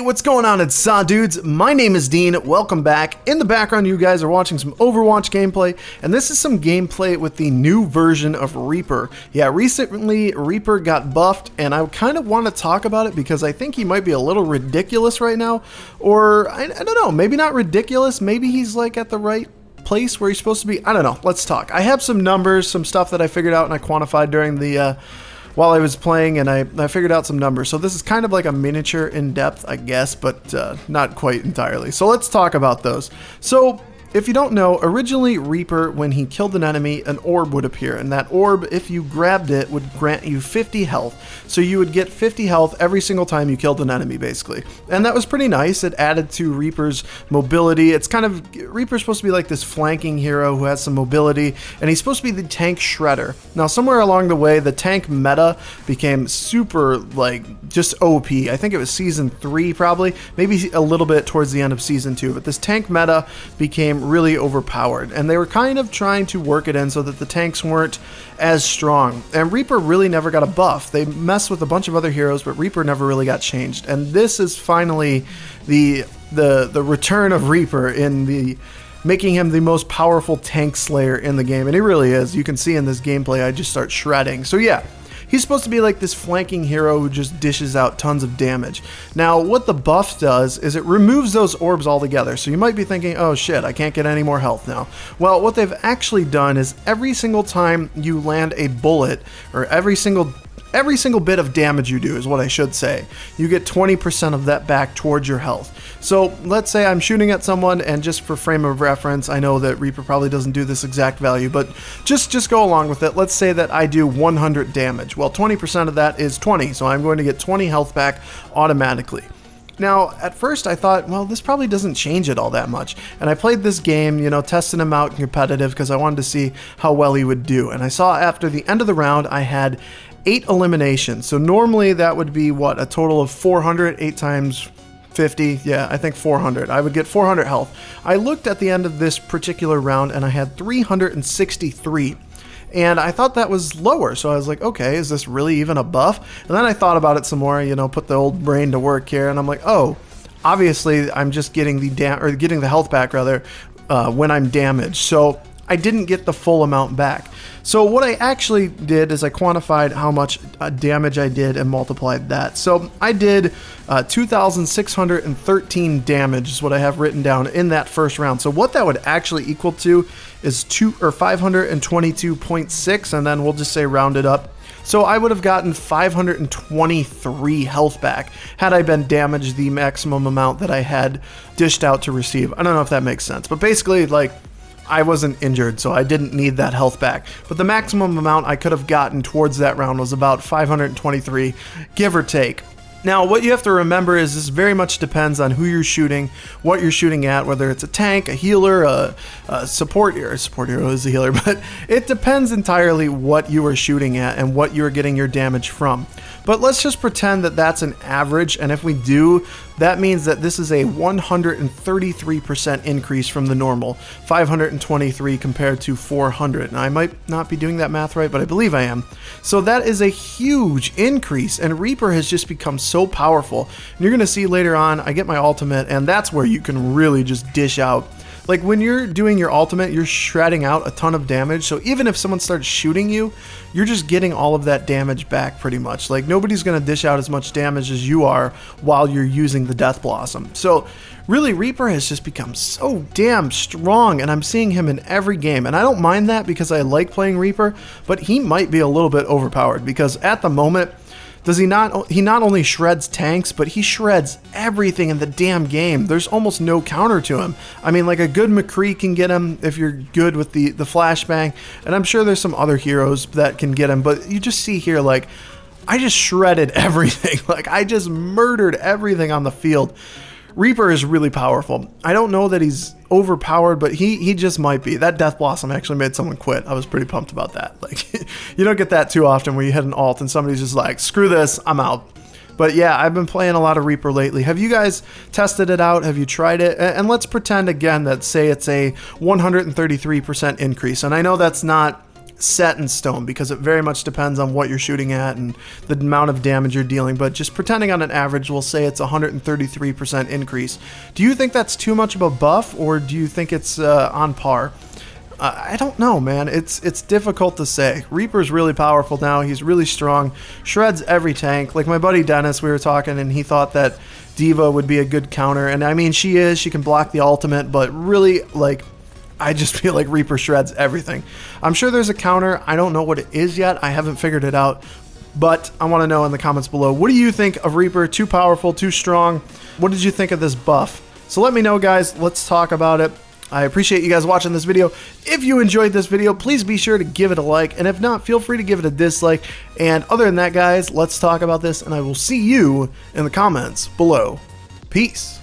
what's going on? It's Saw Dudes. My name is Dean. Welcome back. In the background, you guys are watching some Overwatch gameplay, and this is some gameplay with the new version of Reaper. Yeah, recently Reaper got buffed, and I kind of want to talk about it because I think he might be a little ridiculous right now, or I don't know, maybe not ridiculous, maybe he's like at the right place where he's supposed to be. I don't know. Let's talk. I have some numbers, some stuff that I figured out and I quantified during the while I was playing, and I figured out some numbers. So this is kind of like a miniature in-depth, I guess, but not quite entirely. So let's talk about those. So if you don't know, originally Reaper, when he killed an enemy, an orb would appear, and that orb, if you grabbed it, would grant you 50 health. So you would get 50 health every single time you killed an enemy, basically. And that was pretty nice. It added to Reaper's mobility. It's kind of, Reaper's supposed to be like this flanking hero who has some mobility, and he's supposed to be the tank shredder. Now, somewhere along the way, the tank meta became super, like, just OP. I think it was Season 3, probably. Maybe a little bit towards the end of Season 2. But this tank meta became really overpowered, and they were kind of trying to work it in so that the tanks weren't as strong. And Reaper really never got a buff. They messed with a bunch of other heroes, but Reaper never really got changed. And this is finally the return of Reaper in the making him the most powerful tank slayer in the game, and he really is. You can see in this gameplay I just start shredding. So yeah, he's supposed to be like this flanking hero who just dishes out tons of damage. Now, what the buff does is it removes those orbs altogether. So you might be thinking, oh shit, I can't get any more health now. Well, what they've actually done is every single time you land a bullet, or every single bit of damage you do is what I should say, you get 20% of that back towards your health. So let's say I'm shooting at someone, and just for frame of reference, I know that Reaper probably doesn't do this exact value, but just go along with it. Let's say that I do 100 damage. Well, 20% of that is 20, so I'm going to get 20 health back automatically. Now, at first I thought, well, this probably doesn't change it all that much. And I played this game, you know, testing him out competitive because I wanted to see how well he would do. And I saw after the end of the round, I had 8 eliminations. So normally that would be, what, a total of 400, 8 times 50, yeah, I think 400. I would get 400 health. I looked at the end of this particular round and I had 363. And I thought that was lower, so I was like, okay, is this really even a buff? And then I thought about it some more, you know, put the old brain to work here, and I'm like, oh, obviously I'm just getting getting the health back rather when I'm damaged. So I didn't get the full amount back. So what I actually did is I quantified how much damage I did and multiplied that. So I did 2,613 damage is what I have written down in that first round. So what that would actually equal to is 522.6, and then we'll just say round it up. So I would have gotten 523 health back had I been damaged the maximum amount that I had dished out to receive. I don't know if that makes sense, but basically, like, I wasn't injured, so I didn't need that health back. But the maximum amount I could have gotten towards that round was about 523, give or take. Now, what you have to remember is this very much depends on who you're shooting, what you're shooting at, whether it's a tank, a healer, a support hero. Support hero is a healer, but it depends entirely what you are shooting at and what you're getting your damage from. But let's just pretend that that's an average, and if we do, that means that this is a 133% increase from the normal, 523 compared to 400. And I might not be doing that math right, but I believe I am. So that is a huge increase, and Reaper has just become so powerful. And you're going to see later on, I get my ultimate, and that's where you can really just dish out. Like, when you're doing your ultimate, you're shredding out a ton of damage, so even if someone starts shooting you, you're just getting all of that damage back pretty much. Like, nobody's going to dish out as much damage as you are while you're using the Death Blossom. So really, Reaper has just become so damn strong, and I'm seeing him in every game, and I don't mind that because I like playing Reaper, but he might be a little bit overpowered because at the moment, he not only shreds tanks, but he shreds everything in the damn game. There's almost no counter to him. I mean, like, a good McCree can get him if you're good with the flashbang, and I'm sure there's some other heroes that can get him, but you just see here, like, I just shredded everything. Like, I just murdered everything on the field. Reaper is really powerful. I don't know that he's overpowered, but he just might be. That Death Blossom actually made someone quit. I was pretty pumped about that. Like, you don't get that too often where you hit an ult and somebody's just like, screw this, I'm out. But yeah, I've been playing a lot of Reaper lately. Have you guys tested it out? Have you tried it? And let's pretend again that, say, it's a 133% increase. And I know that's not set in stone because it very much depends on what you're shooting at and the amount of damage you're dealing, but just pretending on an average, we'll say it's 133% increase. Do you think that's too much of a buff, or do you think it's on par? I don't know, man. It's difficult to say. Reaper's really powerful now. He's really strong. Shreds every tank. Like my buddy Dennis, we were talking, and he thought that Diva would be a good counter. And I mean, she is. She can block the ultimate, but really, like, I just feel like Reaper shreds everything. I'm sure there's a counter. I don't know what it is yet. I haven't figured it out. But I want to know in the comments below, what do you think of Reaper? Too powerful, too strong? What did you think of this buff? So let me know, guys. Let's talk about it. I appreciate you guys watching this video. If you enjoyed this video, please be sure to give it a like, and if not, feel free to give it a dislike. And other than that, guys, let's talk about this, and I will see you in the comments below. Peace.